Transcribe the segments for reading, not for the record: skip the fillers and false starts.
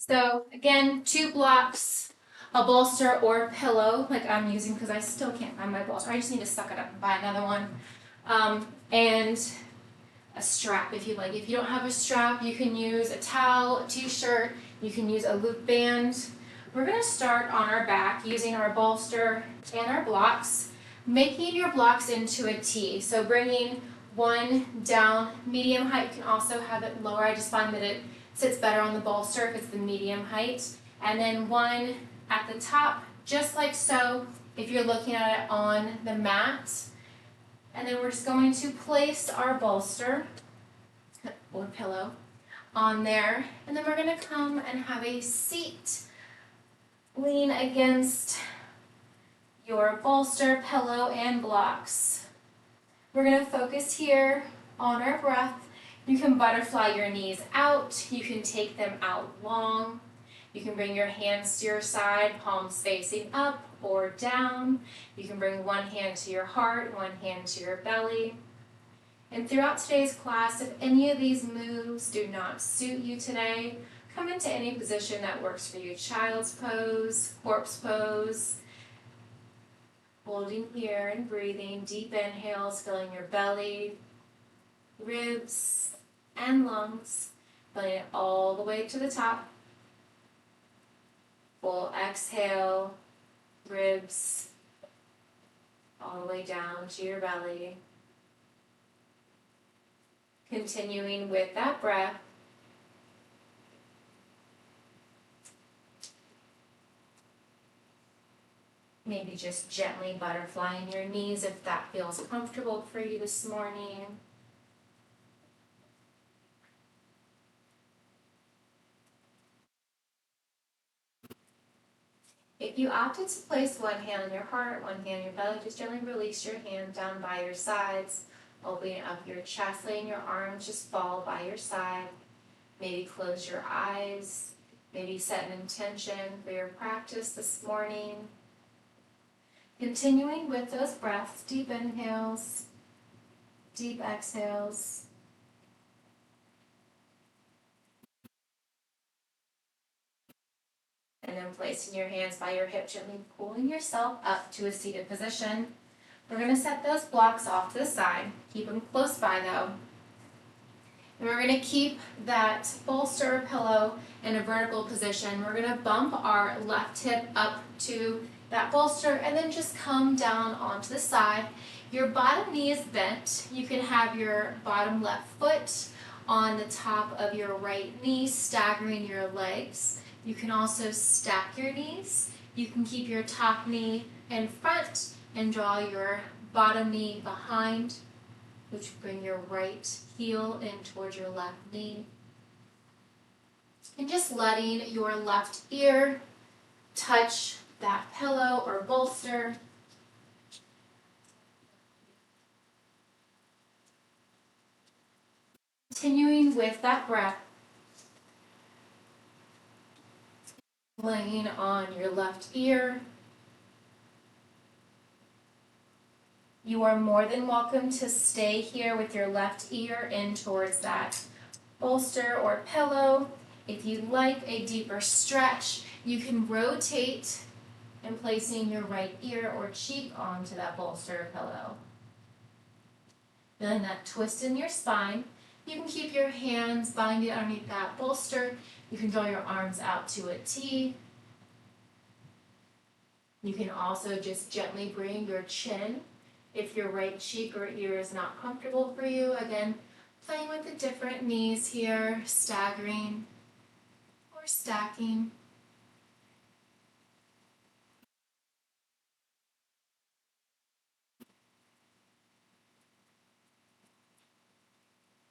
So again, 2 blocks, a bolster or pillow like I'm using because I still can't find my bolster. I just need to suck it up and buy another one. And a strap if you like. If you don't have a strap, you can use a towel, a t-shirt, you can use a loop band. We're going to start on our back using our bolster and our blocks, making your blocks into a T. So bringing one down medium height. You can also have it lower. I just find that it sits better on the bolster if it's the medium height. And then one at the top, just like so, if you're looking at it on the mat. And then we're just going to place our bolster or pillow on there. And then we're going to come and have a seat. Lean against your bolster, pillow, and blocks. We're going to focus here on our breath. You can butterfly your knees out. You can take them out long. You can bring your hands to your side, palms facing up or down. You can bring one hand to your heart, one hand to your belly. And throughout today's class, if any of these moves do not suit you today, come into any position that works for you. Child's pose, corpse pose. Holding here and breathing, deep inhales, filling your belly, ribs, and lungs, filling it all the way to the top. Full exhale, ribs, all the way down to your belly. Continuing with that breath. Maybe just gently butterflying your knees if that feels comfortable for you this morning. If you opted to place one hand on your heart, one hand on your belly, just gently release your hand down by your sides, opening up your chest, letting your arms just fall by your side. Maybe close your eyes, maybe set an intention for your practice this morning. Continuing with those breaths, deep inhales, deep exhales. And then placing your hands by your hip, gently pulling yourself up to a seated position. We're going to set those blocks off to the side. Keep them close by though. And we're going to keep that bolster or pillow in a vertical position. We're going to bump our left hip up to that bolster and then just come down onto the side. Your bottom knee is bent. You can have your bottom left foot on the top of your right knee, staggering your legs. You can also stack your knees. You can keep your top knee in front and draw your bottom knee behind, which bring your right heel in towards your left knee. And just letting your left ear touch that pillow or bolster. Continuing with that breath. Laying on your left ear. You are more than welcome to stay here with your left ear in towards that bolster or pillow. If you'd like a deeper stretch, you can rotate and placing your right ear or cheek onto that bolster or pillow. Feeling that twist in your spine. You can keep your hands binding underneath that bolster. You can draw your arms out to a T. You can also just gently bring your chin if your right cheek or ear is not comfortable for you. Again, playing with the different knees here, staggering or stacking.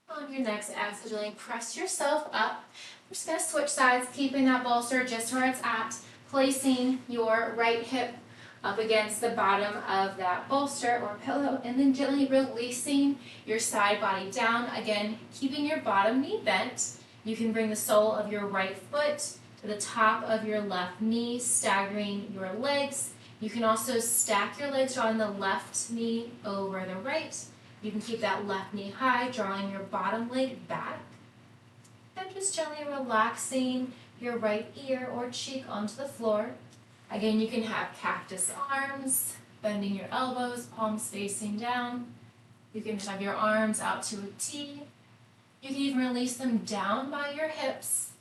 On your next exhale, gently press yourself up. I'm just going to switch sides, keeping that bolster just where it's at, placing your right hip up against the bottom of that bolster or pillow, and then gently releasing your side body down. Again, keeping your bottom knee bent. You can bring the sole of your right foot to the top of your left knee, staggering your legs. You can also stack your legs, drawing the left knee over the right. You can keep that left knee high, drawing your bottom leg back. And just gently relaxing your right ear or cheek onto the floor. Again, you can have cactus arms, bending your elbows, palms facing down. You can have your arms out to a T. You can even release them down by your hips.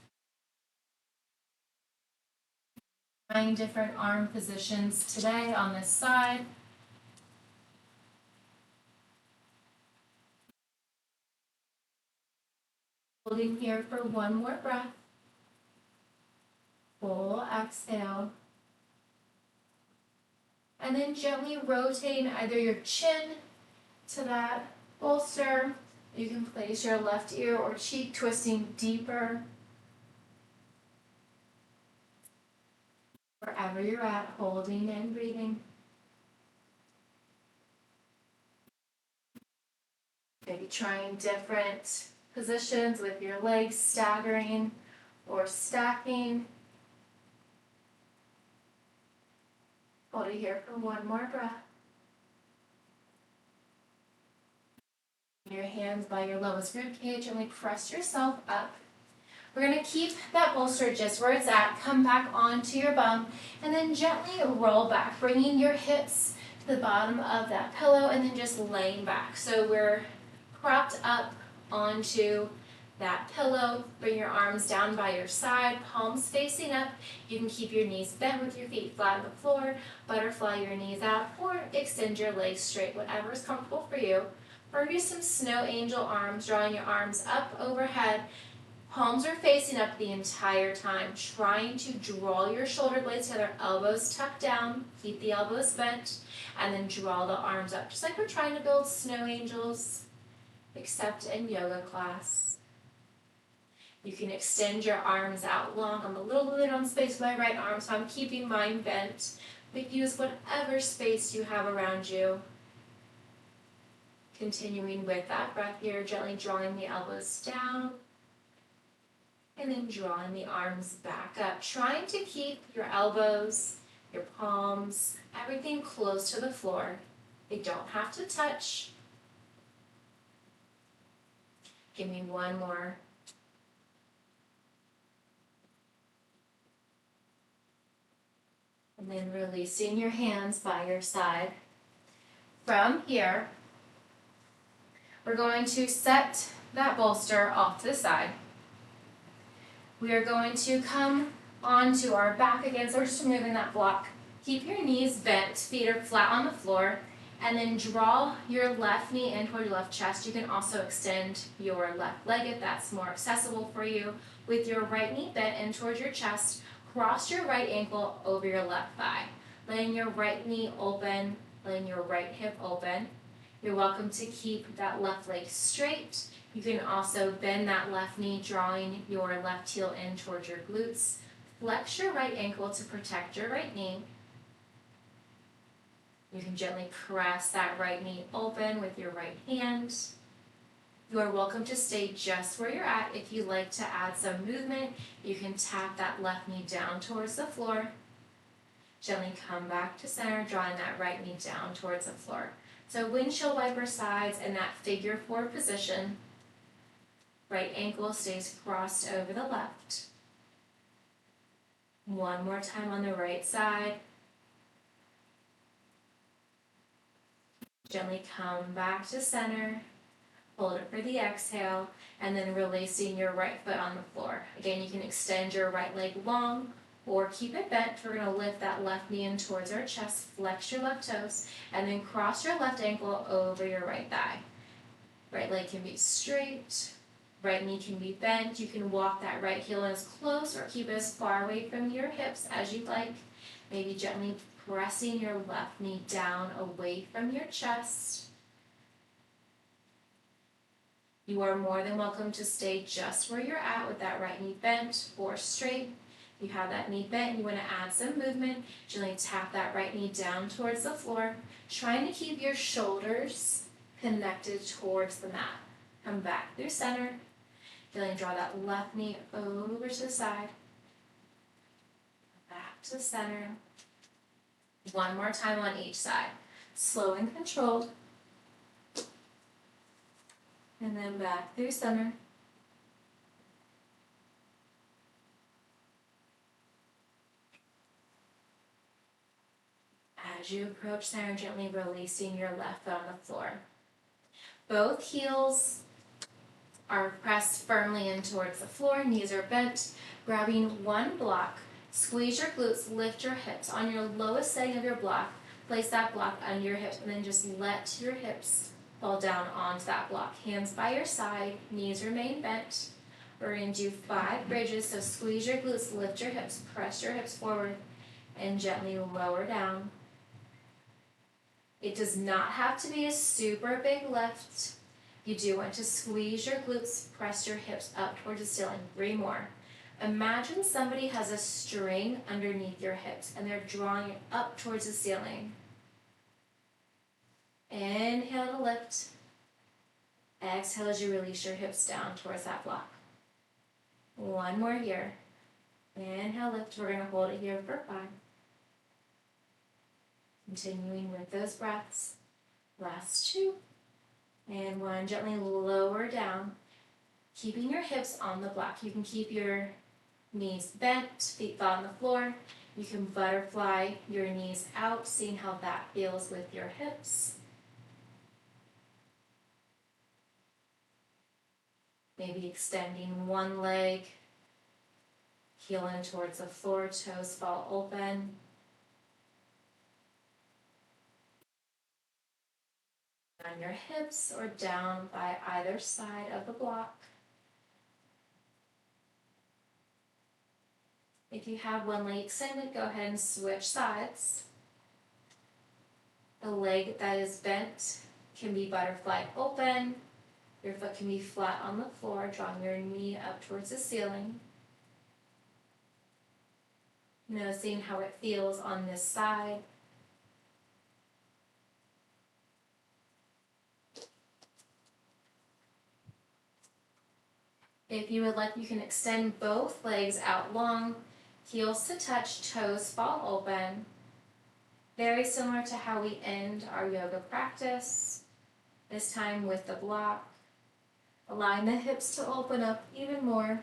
Trying different arm positions today on this side. Holding here for one more breath. Full exhale. And then gently rotating either your chin to that bolster. You can place your left ear or cheek twisting deeper. Wherever you're at, holding and breathing. Maybe trying different positions with your legs staggering or stacking. Hold it here for one more breath. Your hands by your lowest rib cage and press yourself up. We're going to keep that bolster just where it's at. Come back onto your bum and then gently roll back, bringing your hips to the bottom of that pillow and then just laying back. So we're propped up onto that pillow. Bring your arms down by your side, palms facing up. You can keep your knees bent with your feet flat on the floor, butterfly your knees out, or extend your legs straight, whatever is comfortable for you. Or do some snow angel arms, drawing your arms up overhead. Palms are facing up the entire time, trying to draw your shoulder blades together, elbows tucked down, keep the elbows bent, and then draw the arms up, just like we're trying to build snow angels, except in yoga class. You can extend your arms out long. I'm a little bit on space with my right arm, so I'm keeping mine bent, but use whatever space you have around you. Continuing with that breath here, gently drawing the elbows down and then drawing the arms back up. Trying to keep your elbows, your palms, everything close to the floor. They don't have to touch. Give me one more. And then releasing your hands by your side. From here, we're going to set that bolster off to the side. We are going to come onto our back again, so we're just removing that block. Keep your knees bent, feet are flat on the floor, and then draw your left knee in toward your left chest. You can also extend your left leg if that's more accessible for you. With your right knee bent in towards your chest, cross your right ankle over your left thigh. Letting your right knee open, letting your right hip open. You're welcome to keep that left leg straight. You can also bend that left knee, drawing your left heel in towards your glutes. Flex your right ankle to protect your right knee. You can gently press that right knee open with your right hand. You are welcome to stay just where you're at. If you'd like to add some movement, you can tap that left knee down towards the floor. Gently come back to center, drawing that right knee down towards the floor. So windshield wiper sides in that figure four position. Right ankle stays crossed over the left. One more time on the right side. Gently come back to center. Hold it for the exhale, and then releasing your right foot on the floor. Again, you can extend your right leg long or keep it bent. We're going to lift that left knee in towards our chest, flex your left toes, and then cross your left ankle over your right thigh. Right leg can be straight, right knee can be bent. You can walk that right heel as close or keep it as far away from your hips as you'd like. Maybe gently pressing your left knee down away from your chest. You are more than welcome to stay just where you're at with that right knee bent or straight. If you have that knee bent and you want to add some movement, gently tap that right knee down towards the floor, trying to keep your shoulders connected towards the mat. Come back through center. Gently draw that left knee over to the side. Back to the center. One more time on each side. Slow and controlled. And then back through center. As you approach center, gently releasing your left foot on the floor. Both heels are pressed firmly in towards the floor, knees are bent, grabbing one block. Squeeze your glutes, lift your hips. On your lowest setting of your block, place that block under your hips, and then just let your hips fall down onto that block. Hands by your side, knees remain bent. We're going to do 5 bridges, so squeeze your glutes, lift your hips, press your hips forward, and gently lower down. It does not have to be a super big lift. You do want to squeeze your glutes, press your hips up towards the ceiling. 3 more. Imagine somebody has a string underneath your hips and they're drawing it up towards the ceiling. Inhale to lift. Exhale as you release your hips down towards that block. 1 more here. Inhale, lift. We're going to hold it here for 5. Continuing with those breaths. Last 2. And 1. Gently lower down. Keeping your hips on the block. You can keep your knees bent, feet flat on the floor. You can butterfly your knees out, seeing how that feels with your hips. Maybe extending one leg, heel in towards the floor, toes fall open. On your hips or down by either side of the block. If you have one leg extended, go ahead and switch sides. The leg that is bent can be butterfly open. Your foot can be flat on the floor, drawing your knee up towards the ceiling. Noticing how it feels on this side. If you would like, you can extend both legs out long, heels to touch, toes fall open. Very similar to how we end our yoga practice, this time with the block. Allowing the hips to open up even more.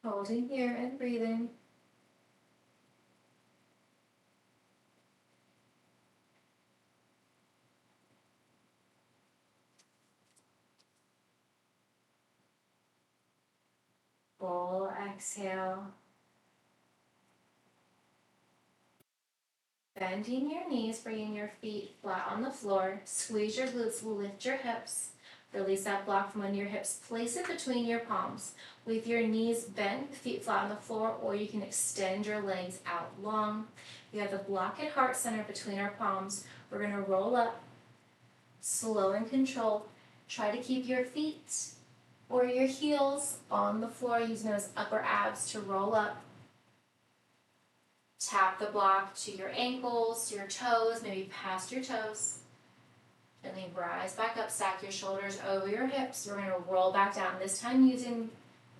Holding here and breathing. Full exhale. Bending your knees, bringing your feet flat on the floor. Squeeze your glutes, lift your hips. Release that block from under your hips. Place it between your palms. With your knees bent, feet flat on the floor, or you can extend your legs out long. We have the block at heart center between our palms. We're going to roll up, slow and controlled. Try to keep your feet or your heels on the floor, using those upper abs to roll up. Tap the block to your ankles, your toes, maybe past your toes. Gently rise back up, stack your shoulders over your hips. We're going to roll back down, this time using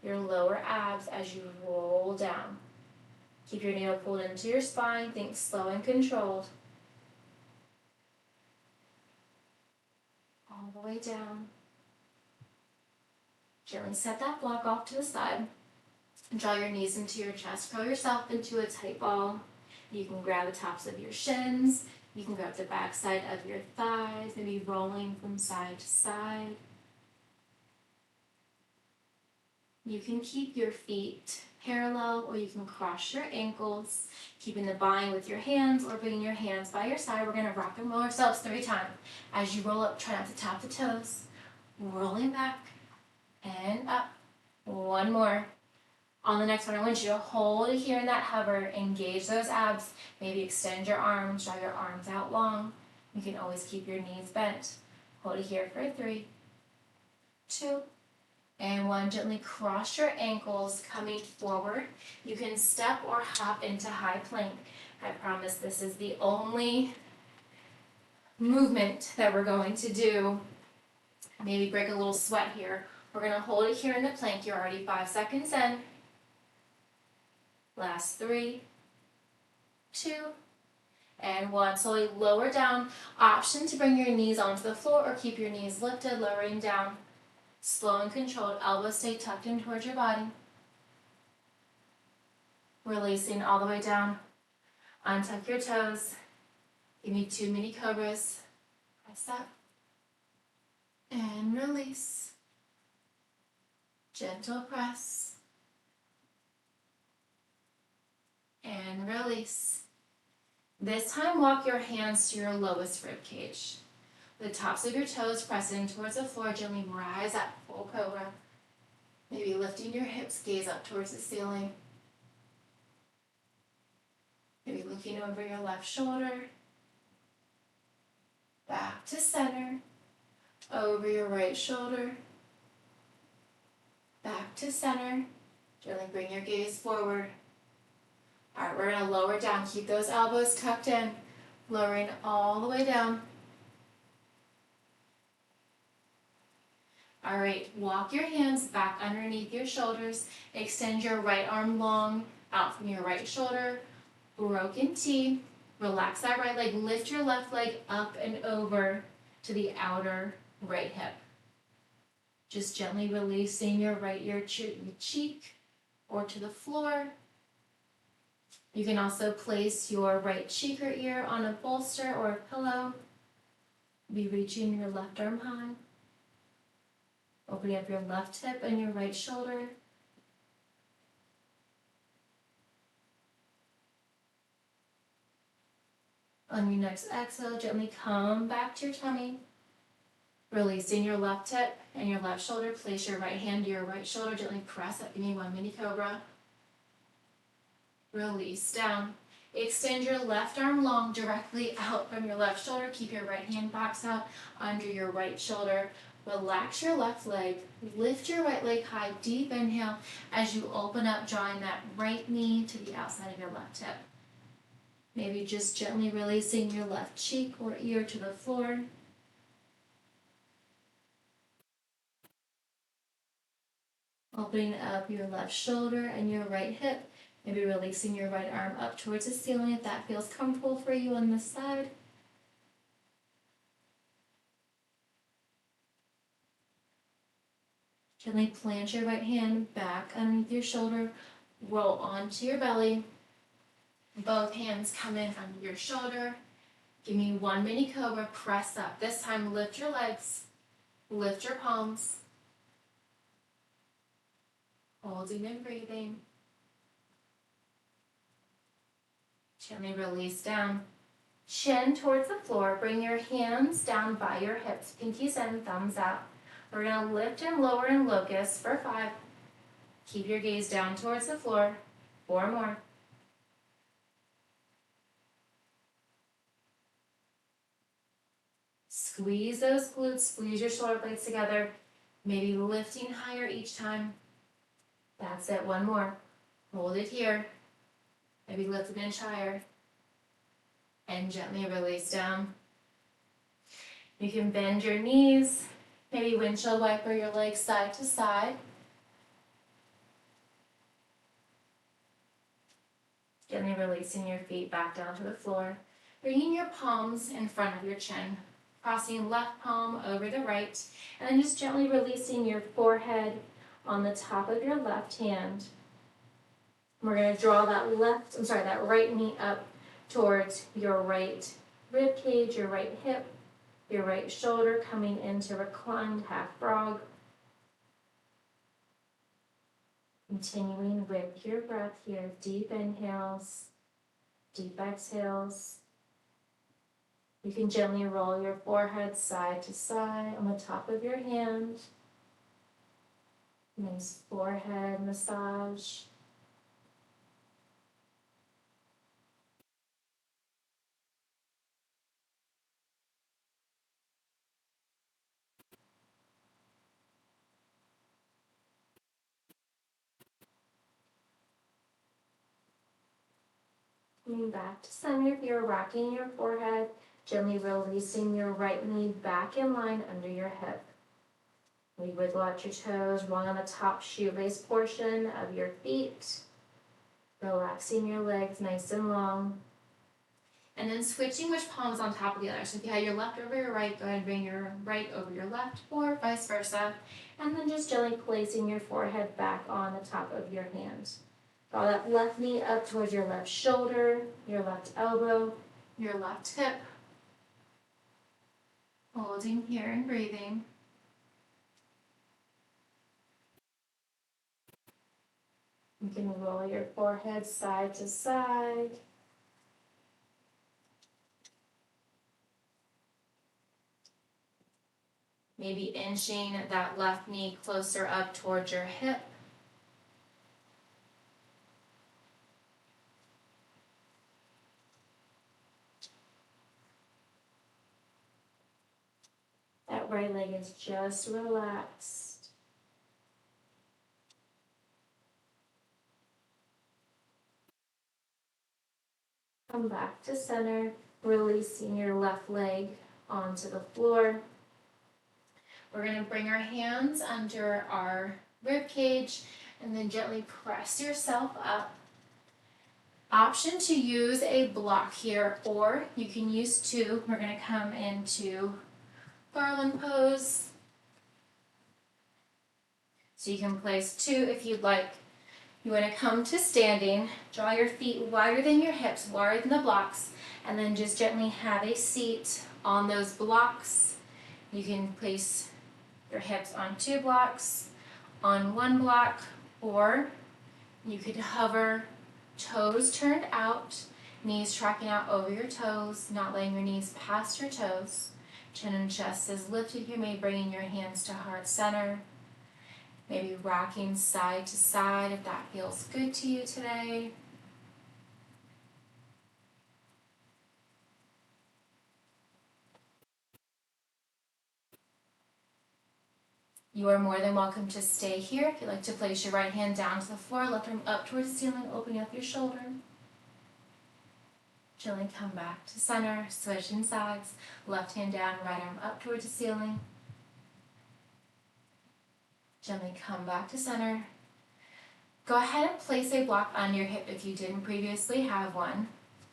your lower abs as you roll down. Keep your navel pulled into your spine, think slow and controlled. All the way down. Gently set that block off to the side. Draw your knees into your chest. Curl yourself into a tight ball. You can grab the tops of your shins. You can grab the back side of your thighs, maybe rolling from side to side. You can keep your feet parallel, or you can cross your ankles, keeping the bind with your hands or bringing your hands by your side. We're going to rock and roll ourselves 3 times. As you roll up, try not to tap the toes. Rolling back and up. 1 more. On the next one, I want you to hold it here in that hover, engage those abs, maybe extend your arms, draw your arms out long. You can always keep your knees bent. Hold it here for 3, 2, and 1. Gently cross your ankles, coming forward. You can step or hop into high plank. I promise this is the only movement that we're going to do. Maybe break a little sweat here. We're going to hold it here in the plank. You're already 5 seconds in. Last 3, 2, and 1. Slowly lower down. Option to bring your knees onto the floor or keep your knees lifted, lowering down. Slow and controlled. Elbows stay tucked in towards your body. Releasing all the way down. Untuck your toes. Give me 2 mini cobras. Press up. And release. Gentle press. And release. This time, walk your hands to your lowest rib cage. The tops of your toes press in towards the floor. Gently rise up, full cobra. Maybe lifting your hips, gaze up towards the ceiling. Maybe looking over your left shoulder. Back to center. Over your right shoulder. Back to center. Gently bring your gaze forward. All right, we're going to lower down. Keep those elbows tucked in. Lowering all the way down. All right, walk your hands back underneath your shoulders. Extend your right arm long out from your right shoulder. Broken T. Relax that right leg. Lift your left leg up and over to the outer right hip. Just gently releasing your right ear cheek or to the floor. You can also place your right cheek or ear on a bolster or a pillow. Be reaching your left arm high. Opening up your left hip and your right shoulder. On your next exhale, gently come back to your tummy. Releasing your left hip and your left shoulder. Place your right hand to your right shoulder. Gently press up. Give me 1 mini cobra. Release down. Extend your left arm long directly out from your left shoulder. Keep your right hand box out under your right shoulder. Relax your left leg. Lift your right leg high. Deep inhale as you open up, drawing that right knee to the outside of your left hip. Maybe just gently releasing your left cheek or ear to the floor. Opening up your left shoulder and your right hip. Maybe releasing your right arm up towards the ceiling if that feels comfortable for you on this side. Gently plant your right hand back underneath your shoulder. Roll onto your belly. Both hands come in under your shoulder. Give me 1 mini cobra. Press up. This time lift your legs. Lift your palms. Holding and breathing. Gently release down. Chin towards the floor. Bring your hands down by your hips. Pinkies in, thumbs out. We're going to lift and lower in locust for 5. Keep your gaze down towards the floor. 4 more. Squeeze those glutes. Squeeze your shoulder blades together. Maybe lifting higher each time. That's it. 1 more. Hold it here. Maybe lift an inch higher. And gently release down. You can bend your knees. Maybe windshield wiper your legs side to side. Gently releasing your feet back down to the floor. Bringing your palms in front of your chin. Crossing left palm over the right. And then just gently releasing your forehead on the top of your left hand. We're going to draw that right knee up towards your right rib cage, your right hip, your right shoulder, coming into reclined half frog. Continuing with your breath here, deep inhales, deep exhales. You can gently roll your forehead side to side on the top of your hand. Nice forehead massage. Coming back to center, if you're rocking your forehead, gently releasing your right knee back in line under your hip. We wiggle out your toes, rolling on the top shoelace portion of your feet. Relaxing your legs nice and long. And then switching which palm is on top of the other. So if you had your left over your right, go ahead and bring your right over your left, or vice versa. And then just gently placing your forehead back on the top of your hand. Draw that left knee up towards your left shoulder, your left elbow, your left hip. Holding here and breathing. You can roll your forehead side to side. Maybe inching that left knee closer up towards your hip. That right leg is just relaxed. Come back to center, releasing your left leg onto the floor. We're going to bring our hands under our rib cage and then gently press yourself up. Option to use a block here, or you can use two. We're going to come into garland pose. So you can place two if you'd like. You want to come to standing, draw your feet wider than your hips, wider than the blocks, and then just gently have a seat on those blocks. You can place your hips on two blocks, on one block, or you could hover, toes turned out, knees tracking out over your toes, not letting your knees past your toes. Chin and chest is lifted. You may bring in your hands to heart center. Maybe rocking side to side if that feels good to you today. You are more than welcome to stay here. If you'd like to place your right hand down to the floor, left arm up towards the ceiling, opening up your shoulder. Gently come back to center, switching sides, left hand down, right arm up towards the ceiling. Gently come back to center. Go ahead and place a block on your hip if you didn't previously have one.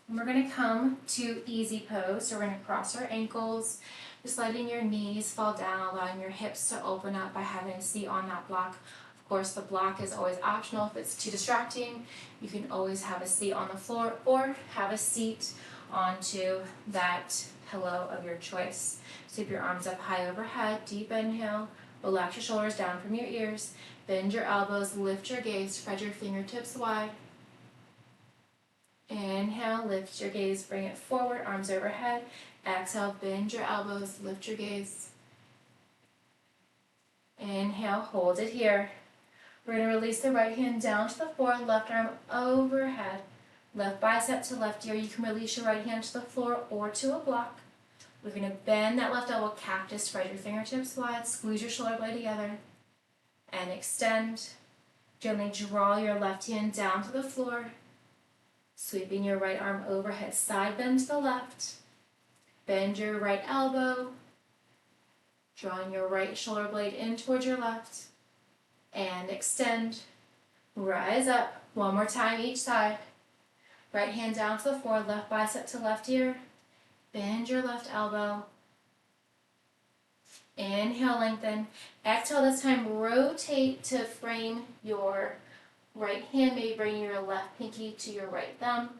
And we're going to come to easy pose. So we're going to cross our ankles, just letting your knees fall down, allowing your hips to open up by having a seat on that block. Of course, the block is always optional. If it's too distracting, you can always have a seat on the floor or have a seat onto that pillow of your choice. Sweep your arms up high overhead, deep inhale. Relax your shoulders down from your ears. Bend your elbows, lift your gaze, spread your fingertips wide. Inhale, lift your gaze, bring it forward, arms overhead. Exhale, bend your elbows, lift your gaze. Inhale, hold it here. We're going to release the right hand down to the floor, left arm overhead. Left bicep to left ear. You can release your right hand to the floor or to a block. We're going to bend that left elbow, cactus, spread your fingertips wide, squeeze your shoulder blade together, and extend. Gently draw your left hand down to the floor, sweeping your right arm overhead, side bend to the left. Bend your right elbow, drawing your right shoulder blade in towards your left, and extend. Rise up, one more time each side. Right hand down to the floor, left bicep to left ear. Bend your left elbow. Inhale, lengthen. Exhale, this time rotate to frame your right hand. Maybe bring your left pinky to your right thumb.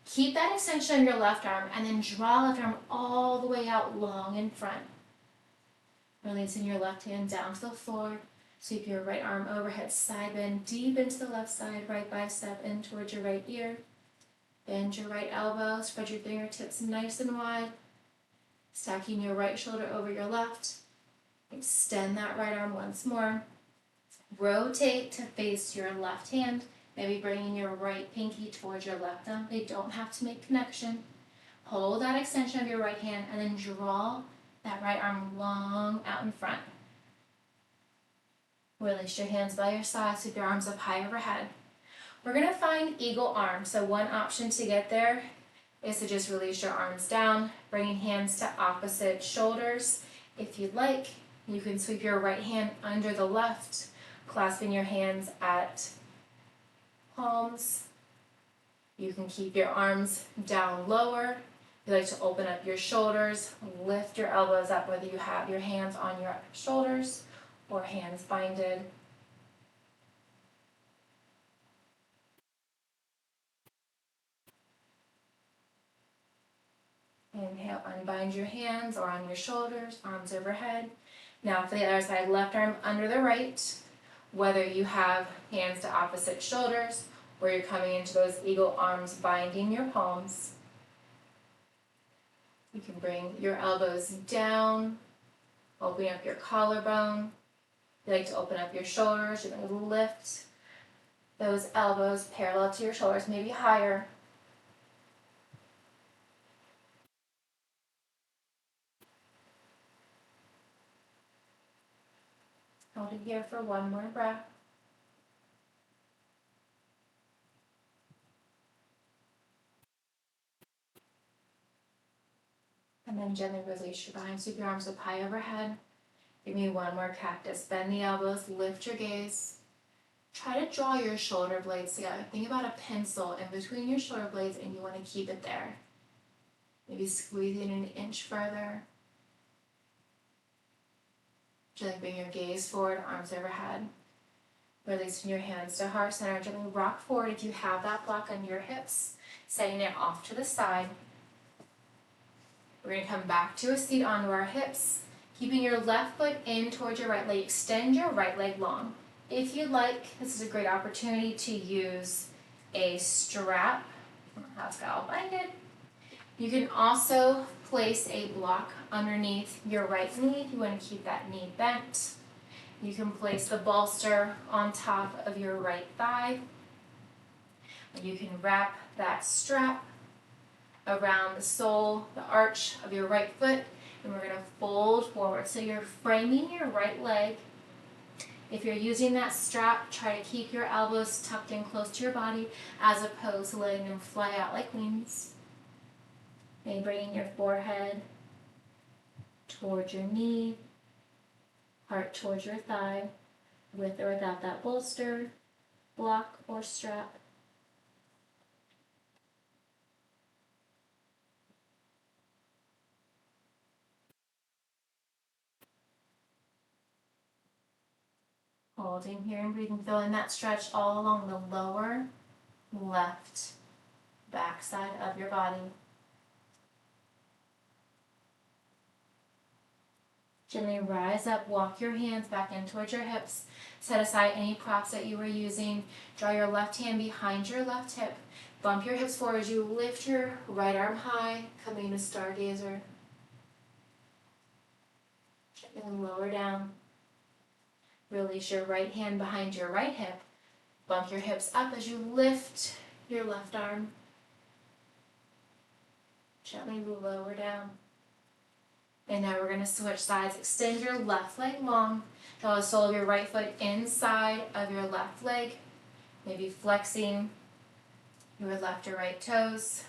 Keep that extension on your left arm and then draw left arm all the way out long in front. Releasing your left hand down to the floor. Sweep your right arm overhead, side bend deep into the left side, right bicep in towards your right ear. Bend your right elbow, spread your fingertips nice and wide. Stacking your right shoulder over your left. Extend that right arm once more. Rotate to face your left hand. Maybe bringing your right pinky towards your left thumb. They don't have to make connection. Hold that extension of your right hand and then draw that right arm long out in front. Release your hands by your side, sweep your arms up high overhead. We're going to find eagle arm. So one option to get there is to just release your arms down, bringing hands to opposite shoulders. If you'd like, you can sweep your right hand under the left, clasping your hands at palms. You can keep your arms down lower You like to open up your shoulders, lift your elbows up, whether you have your hands on your shoulders or hands binded. Inhale, unbind your hands or on your shoulders, arms overhead. Now for the other side, left arm under the right, whether you have hands to opposite shoulders or you're coming into those eagle arms binding your palms. You can bring your elbows down, opening up your collarbone. You like to open up your shoulders, you're going to lift those elbows parallel to your shoulders, maybe higher. Hold it here for one more breath. And then gently release your behind, sweep your arms up high overhead. Give me one more cactus. Bend the elbows, lift your gaze. Try to draw your shoulder blades together. Think about a pencil in between your shoulder blades and you want to keep it there. Maybe squeeze it an inch further. Gently bring your gaze forward, arms overhead. Releasing your hands to heart center. Gently rock forward if you have that block on your hips. Setting it off to the side. We're going to come back to a seat onto our hips. Keeping your left foot in towards your right leg. Extend your right leg long. If you'd like, this is a great opportunity to use a strap. That's got all binded. You can also place a block underneath your right knee if you want to keep that knee bent. You can place the bolster on top of your right thigh. You can wrap that strap around the sole, the arch of your right foot, and we're going to fold forward. So you're framing your right leg. If you're using that strap, try to keep your elbows tucked in close to your body as opposed to letting them fly out like wings. Maybe bringing your forehead towards your knee, heart towards your thigh, with or without that bolster, block, or strap. Holding here and breathing, feeling that stretch all along the lower left backside of your body. Gently rise up, walk your hands back in towards your hips. Set aside any props that you were using. Draw your left hand behind your left hip. Bump your hips forward as you lift your right arm high, coming to stargazer. Gently lower down. Release your right hand behind your right hip. Bump your hips up as you lift your left arm. Gently lower down. And now we're going to switch sides. Extend your left leg long. Draw the sole of your right foot inside of your left leg. Maybe flexing your left or right toes.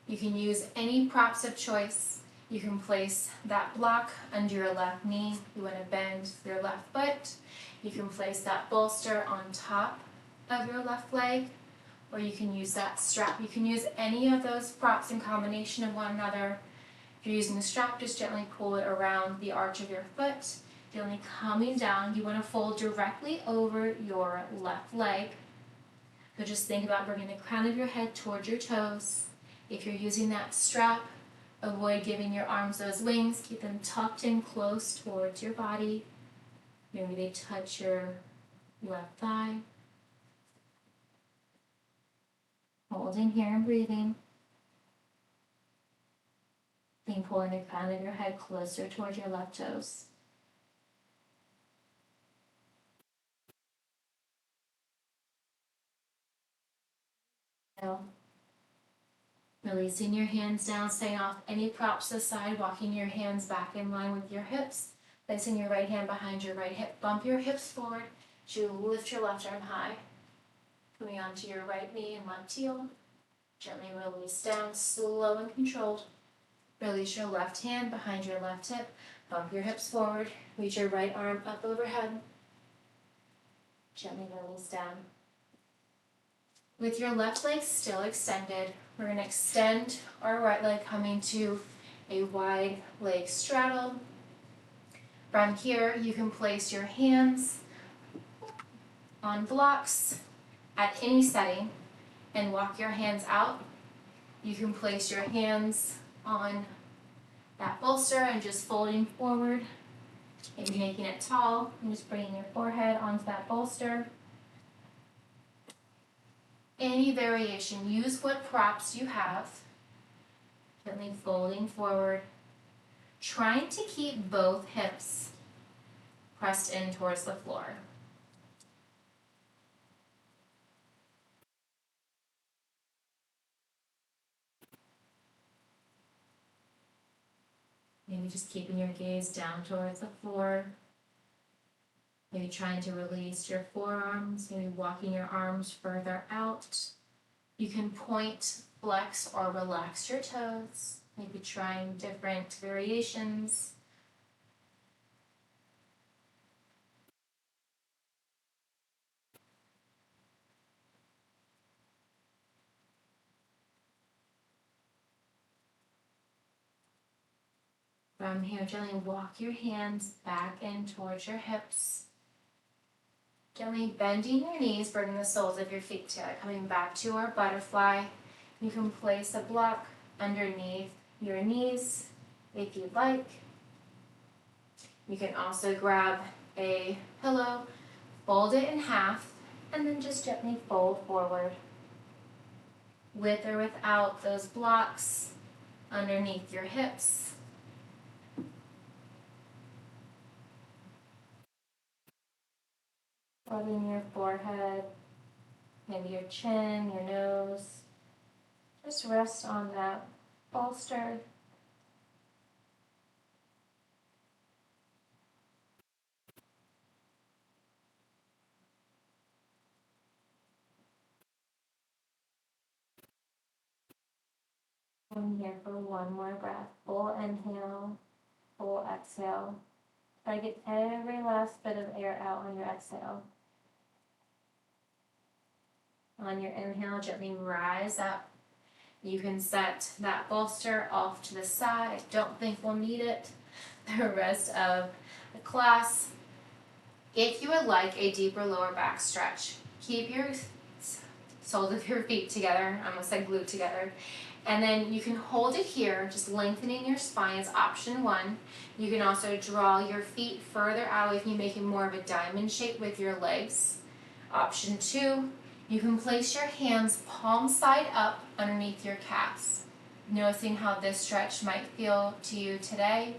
You can use any props of choice. You can place that block under your left knee. You want to bend your left foot. You can place that bolster on top of your left leg, or you can use that strap. You can use any of those props in combination of one another. If you're using the strap, just gently pull it around the arch of your foot. Gently coming down, you want to fold directly over your left leg. So just think about bringing the crown of your head towards your toes. If you're using that strap, avoid giving your arms those wings. Keep them tucked in close towards your body. Maybe they touch your left thigh. Holding here and breathing. Then pulling the crown of your head closer towards your left toes. Now, releasing your hands down, staying off any props aside, walking your hands back in line with your hips. Placing your right hand behind your right hip. Bump your hips forward as you lift your left arm high. Coming onto your right knee and left heel. Gently release down, slow and controlled. Release your left hand behind your left hip. Bump your hips forward. Reach your right arm up overhead. Gently release down. With your left leg still extended, We're going to extend our right leg, coming to a wide leg straddle. From here, you can place your hands on blocks at any setting and walk your hands out. You can place your hands on that bolster and just folding forward, maybe making it tall, and just bringing your forehead onto that bolster. Any variation, use what props you have. Gently folding forward, trying to keep both hips pressed in towards the floor. Maybe just keeping your gaze down towards the floor. Maybe trying to release your forearms, maybe walking your arms further out. You can point, flex, or relax your toes. Maybe trying different variations. From here, gently walk your hands back in towards your hips. Gently bending your knees, bringing the soles of your feet together. Coming back to our butterfly. You can place a block underneath your knees if you'd like. You can also grab a pillow, fold it in half, and then just gently fold forward. With or without those blocks underneath your hips. Rubbing your forehead, maybe your chin, your nose. Just rest on that bolster. I'm here for one more breath. Full inhale, full exhale. Try to get every last bit of air out on your exhale. On your inhale, gently rise up. You can set that bolster off to the side. I don't think we'll need it the rest of the class. If you would like a deeper lower back stretch, keep your soles of your feet together. I almost said glued together. And then you can hold it here, just lengthening your spine is option one. You can also draw your feet further out if you make it more of a diamond shape with your legs. Option two, you can place your hands palm side up underneath your calves. Noticing how this stretch might feel to you today.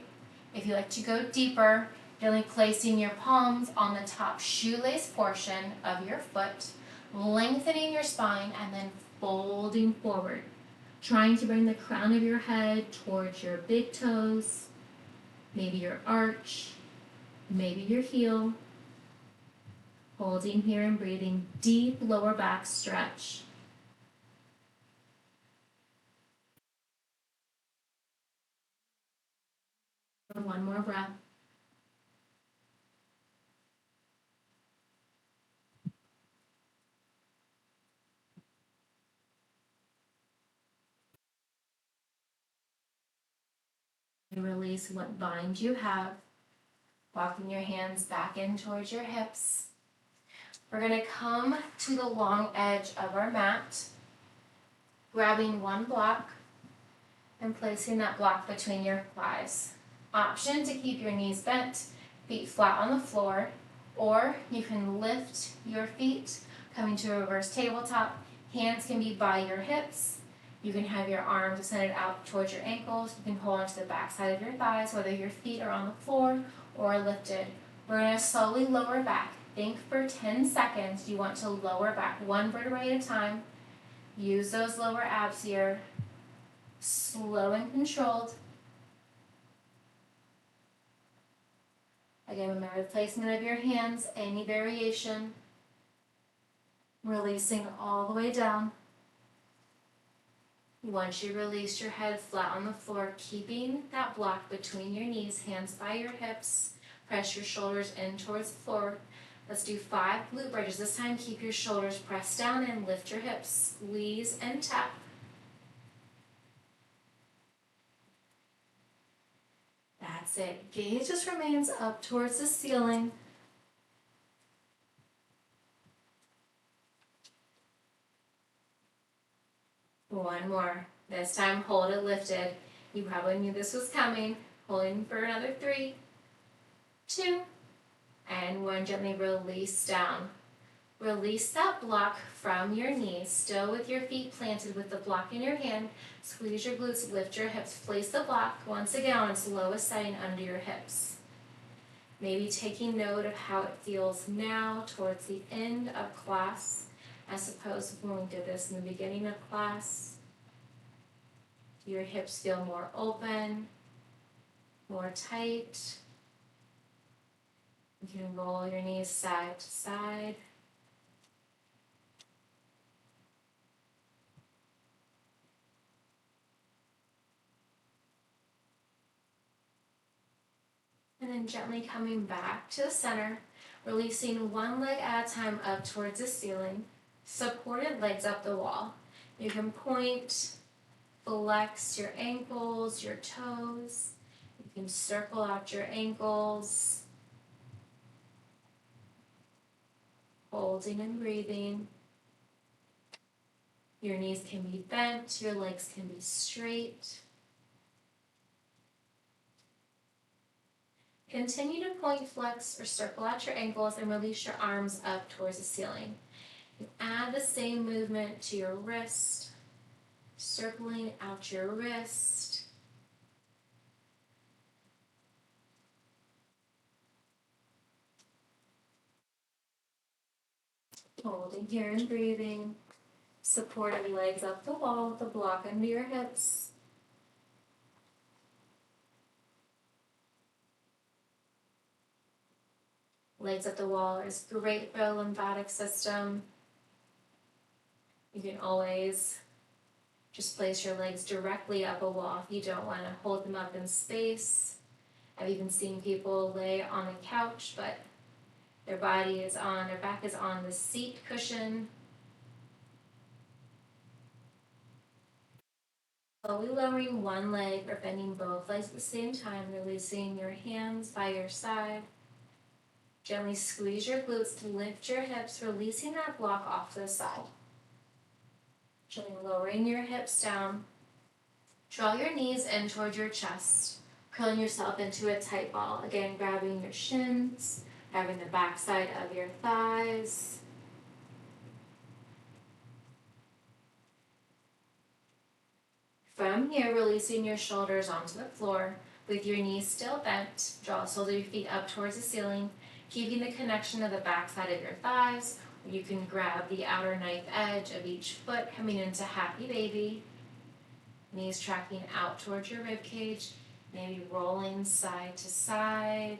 If you like to go deeper, gently placing your palms on the top shoelace portion of your foot, lengthening your spine, and then folding forward. Trying to bring the crown of your head towards your big toes, maybe your arch, maybe your heel. Holding here and breathing, deep lower back stretch. One more breath. Release what bind you have. Walking your hands back in towards your hips. We're going to come to the long edge of our mat, grabbing one block and placing that block between your thighs. Option to keep your knees bent, feet flat on the floor, or you can lift your feet, coming to a reverse tabletop. Hands can be by your hips. You can have your arms extended out towards your ankles. You can hold onto the back side of your thighs, whether your feet are on the floor or lifted. We're going to slowly lower back. Think for 10 seconds. You want to lower back one vertebrae at a time. Use those lower abs here. Slow and controlled. Again, remember the placement of your hands, any variation. Releasing all the way down. Once you release your head flat on the floor, keeping that block between your knees, hands by your hips. Press your shoulders in towards the floor. Let's do 5 glute bridges. This time, keep your shoulders pressed down and lift your hips. Squeeze and tap. That's it. Gaze just remains up towards the ceiling. One more. This time, hold it lifted. You probably knew this was coming. Holding for another 3, 2, and 1. Gently release down. Release that block from your knees, still with your feet planted with the block in your hand. Squeeze your glutes, lift your hips, place the block once again on its lowest setting under your hips. Maybe taking note of how it feels now towards the end of class, as opposed to when we did this in the beginning of class. Do your hips feel more open, more tight? You can roll your knees side to side. And then gently coming back to the center, releasing one leg at a time up towards the ceiling, supported legs up the wall. You can point, flex your ankles, your toes. You can circle out your ankles, holding and breathing. Your knees can be bent, your legs can be straight. Continue to point, flex, or circle out your ankles and release your arms up towards the ceiling. You add the same movement to your wrist, circling out your wrist. Holding here and breathing. Supporting legs up the wall with the block under your hips. Legs up the wall is great for the lymphatic system. You can always just place your legs directly up a wall if you don't want to hold them up in space. I've even seen people lay on a couch, but their back is on the seat cushion. Slowly lowering one leg or bending both legs at the same time, releasing your hands by your side. Gently squeeze your glutes to lift your hips, releasing that block off to the side. Gently lowering your hips down. Draw your knees in towards your chest, curling yourself into a tight ball. Again, grabbing your shins, grabbing the backside of your thighs. From here, releasing your shoulders onto the floor. With your knees still bent, draw the soles of your feet up towards the ceiling, keeping the connection of the backside of your thighs. Or you can grab the outer knife edge of each foot, coming into happy baby. Knees tracking out towards your rib cage, maybe rolling side to side.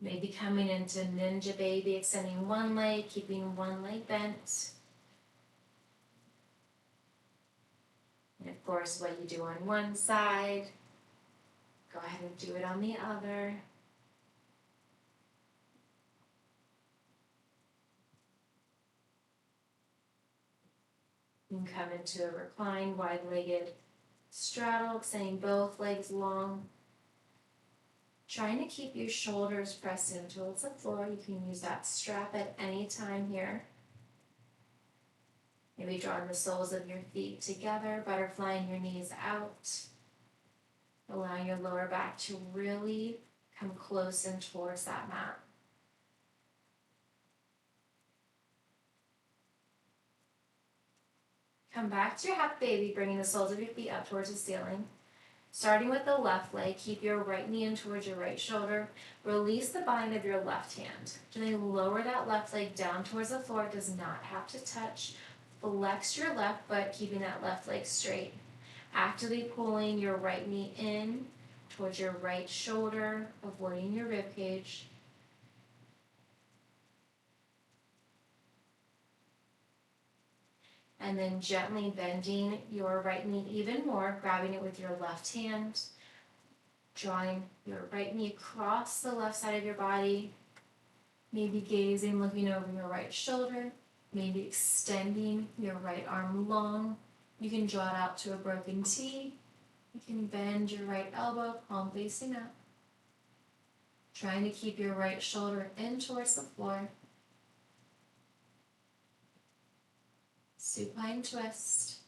Maybe coming into ninja baby, extending one leg, keeping one leg bent. And of course, what you do on one side, go ahead and do it on the other. You can come into a reclined, wide-legged straddle, extending both legs long. Trying to keep your shoulders pressed in towards the floor. You can use that strap at any time here. Maybe drawing the soles of your feet together, butterflying your knees out. Allowing your lower back to really come close in towards that mat. Come back to your happy baby, bringing the soles of your feet up towards the ceiling. Starting with the left leg, keep your right knee in towards your right shoulder. Release the bind of your left hand. Gently lower that left leg down towards the floor. It does not have to touch. Flex your left foot, keeping that left leg straight. Actively pulling your right knee in towards your right shoulder, avoiding your rib cage. And then gently bending your right knee even more, grabbing it with your left hand, drawing your right knee across the left side of your body, maybe gazing, looking over your right shoulder, maybe extending your right arm long. You can draw it out to a broken T. You can bend your right elbow, palm facing up, trying to keep your right shoulder in towards the floor. Supine twist.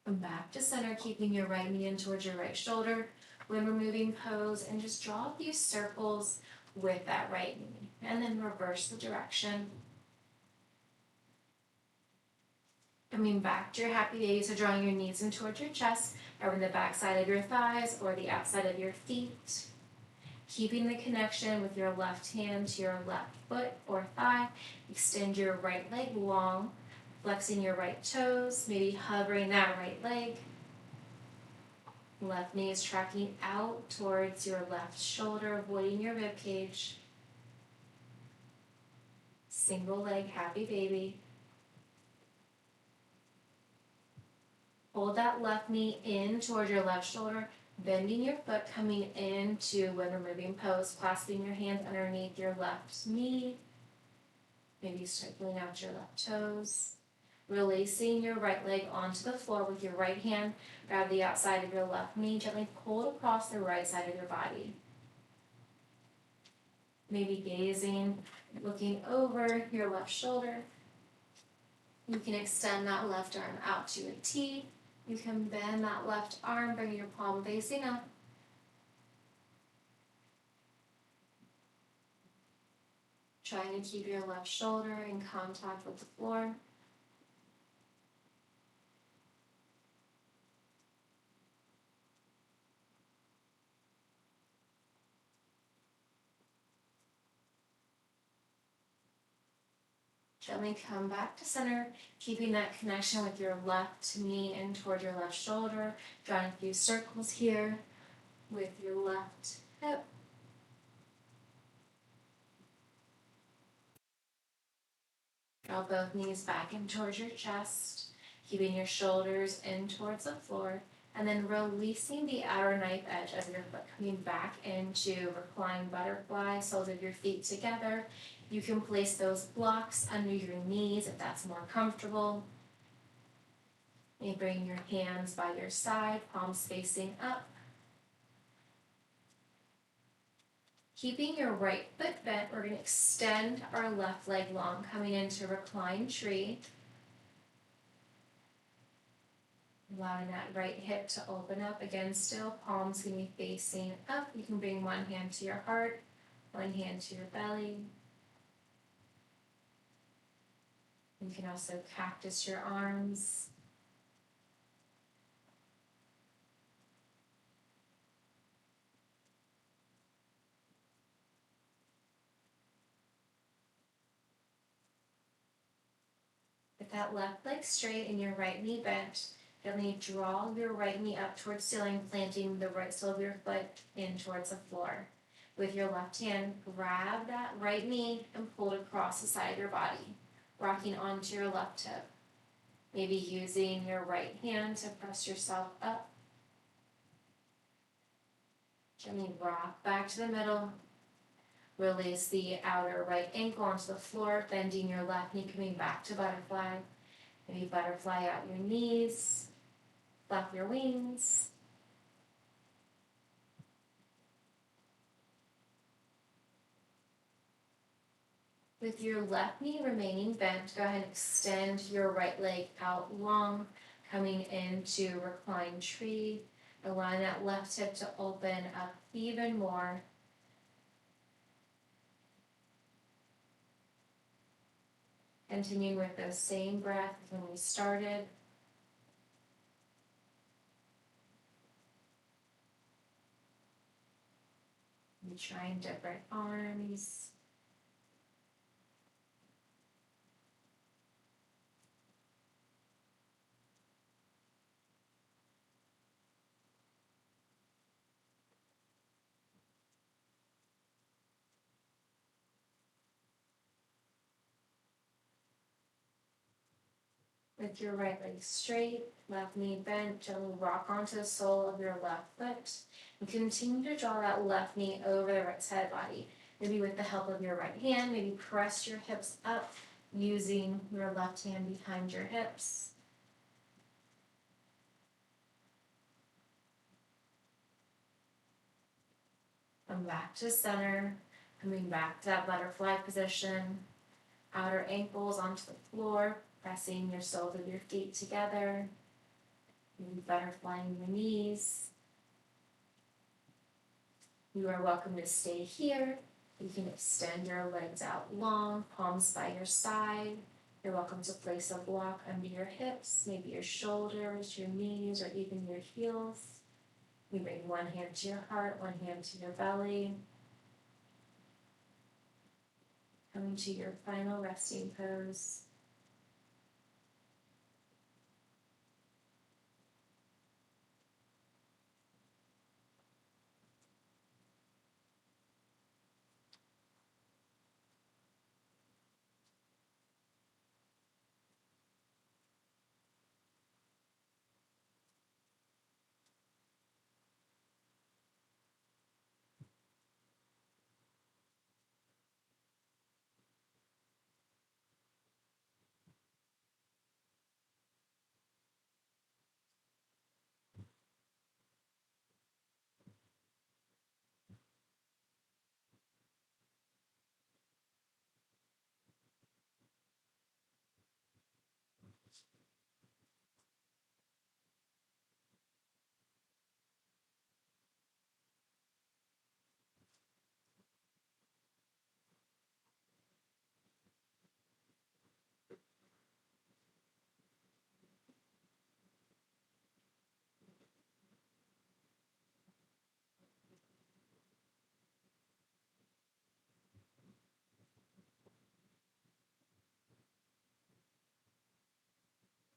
Come back to center, keeping your right knee in towards your right shoulder when we're moving pose, and just draw a few circles with that right knee, and then reverse the direction. Coming back to your happy baby, so drawing your knees in towards your chest, over the back side of your thighs or the outside of your feet. Keeping the connection with your left hand to your left foot or thigh. Extend your right leg long, flexing your right toes, maybe hovering that right leg. Left knee is tracking out towards your left shoulder, avoiding your rib cage. Single leg, happy baby. Hold that left knee in towards your left shoulder, bending your foot, coming into window moving pose, clasping your hands underneath your left knee, maybe circling out your left toes. Releasing your right leg onto the floor with your right hand, grab the outside of your left knee, gently pull it across the right side of your body. Maybe gazing, looking over your left shoulder. You can extend that left arm out to a T. You can bend that left arm, bring your palm facing up. Trying to keep your left shoulder in contact with the floor. Gently come back to center, keeping that connection with your left knee in toward your left shoulder. Drawing a few circles here with your left hip. Draw both knees back in towards your chest, keeping your shoulders in towards the floor, and then releasing the outer knife edge of your foot, coming back into reclined butterfly, soles of your feet together. You can place those blocks under your knees if that's more comfortable. You bring your hands by your side, palms facing up. Keeping your right foot bent, we're going to extend our left leg long, coming into reclined tree. Allowing that right hip to open up. Again, still, palms can be facing up. You can bring one hand to your heart, one hand to your belly. You can also cactus your arms. With that left leg straight and your right knee bent, gently draw your right knee up towards ceiling, planting the right sole of your foot in towards the floor. With your left hand, grab that right knee and pull it across the side of your body, rocking onto your left hip. Maybe using your right hand to press yourself up. Gently rock back to the middle. Release the outer right ankle onto the floor, bending your left knee, coming back to butterfly. Maybe butterfly out your knees, flap your wings. With your left knee remaining bent, go ahead and extend your right leg out long, coming into reclined tree. Allowing that left hip to open up even more. Continuing with those same breaths when we started. And trying different arms. With your right leg straight, left knee bent, gently rock onto the sole of your left foot. And continue to draw that left knee over the right side of the body. Maybe with the help of your right hand, maybe press your hips up using your left hand behind your hips. Come back to center, coming back to that butterfly position. Outer ankles onto the floor, pressing your soles of your feet together. Maybe butterflying your knees. You are welcome to stay here. You can extend your legs out long, palms by your side. You're welcome to place a block under your hips, maybe your shoulders, your knees, or even your heels. You bring one hand to your heart, one hand to your belly. Coming to your final resting pose.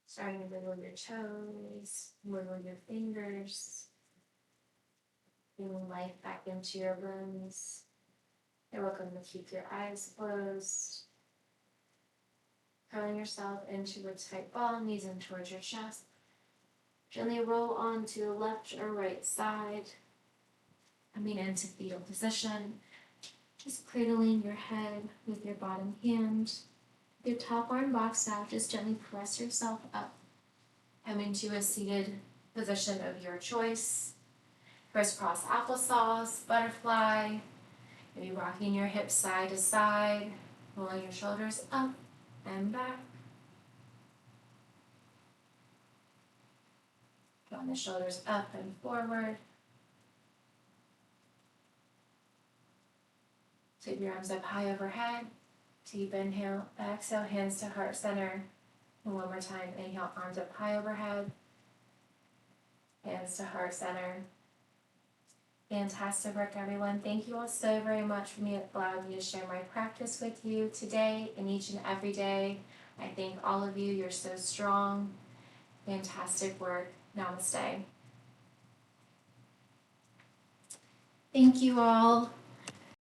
Starting to wiggle your toes, wiggle your fingers, bringing life back into your limbs. You're welcome to keep your eyes closed. Curling yourself into a tight ball, knees in towards your chest. Gently roll onto the left or right side. Coming into fetal position. Just cradling your head with your bottom hand. With your top arm boxed out, just gently press yourself up. Coming to a seated position of your choice. Crisscross applesauce, butterfly. Maybe rocking your hips side to side. Rolling your shoulders up and back. Drawing the shoulders up and forward. Sweep your arms up high overhead. Deep inhale, exhale, hands to heart center. And one more time, inhale, arms up high overhead. Hands to heart center. Fantastic work, everyone. Thank you all so very much for me allowing me to share my practice with you today and each and every day. I thank all of you. You're so strong. Fantastic work. Namaste. Thank you all.